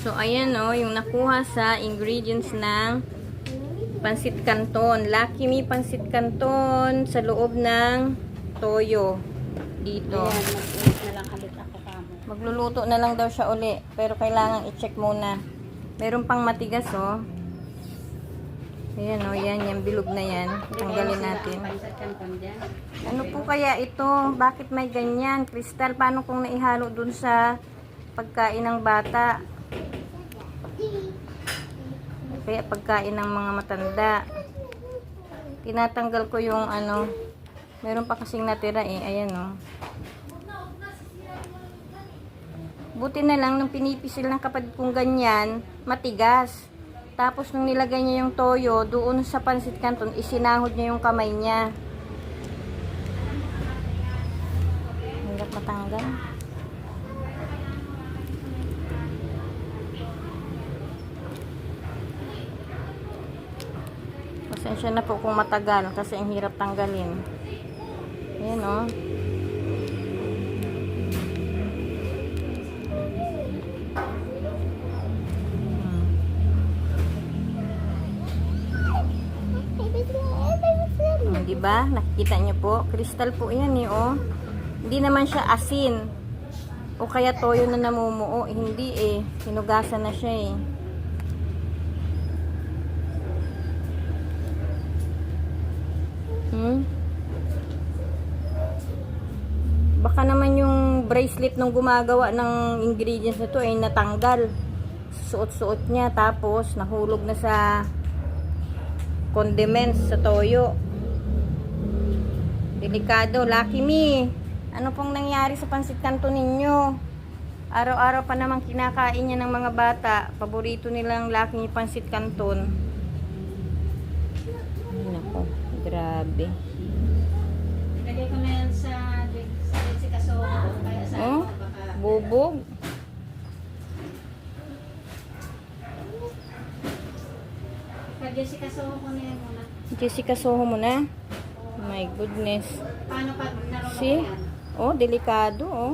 So, ayan o, yung nakuha sa ingredients ng pansit canton. Lucky Me pansit canton sa loob ng toyo. Dito. Ayan, mag-ulit na lang ulit ako kamo. Magluluto na lang daw siya uli. Pero kailangan i-check muna. Meron pang matigas o. Ayan o, yan. Yung bilog na yan. Tanggalin natin. Ano po kaya ito? Bakit may ganyan? Crystal, paano kung naihalo dun sa pagkain ng bata? Kaya pagkain ng mga matanda. Tinatanggal ko yung ano. Meron pa kasing natira eh. Ayan o. Buti na lang nung pinipisil ng kapatid kong ganyan, matigas. Tapos nung nilagay niya yung toyo, doon sa pansit canton, isinahod niya yung kamay niya. Hirap matanggal. Pasensya na po kung matagal kasi ang hirap tanggalin. Ayan o. Diba? Nakikita niyo po? Crystal po yan eh, oh. Hindi naman siya asin. O kaya toyo na namumuo. Hindi eh. Hinugasan na siya eh. Baka naman yung bracelet nung gumagawa ng ingredients na to ay natanggal. Suot-suot niya. Tapos nahulog na sa condiments sa toyo. Delikado. Lucky Me. Ano pong nangyari sa pansit canton ninyo? Araw-araw pa naman kinakain niya ng mga bata. Paborito nilang Lucky Me pansit canton. Ay, nako. Grabe. Lagay ko na yan sa Kasoho. Kaya sa Oh, bubog. Jessica Soho ko na yan muna. Jessica Soho mo na. My goodness. Paano pag naroon See? yan? Oh, delikado oh.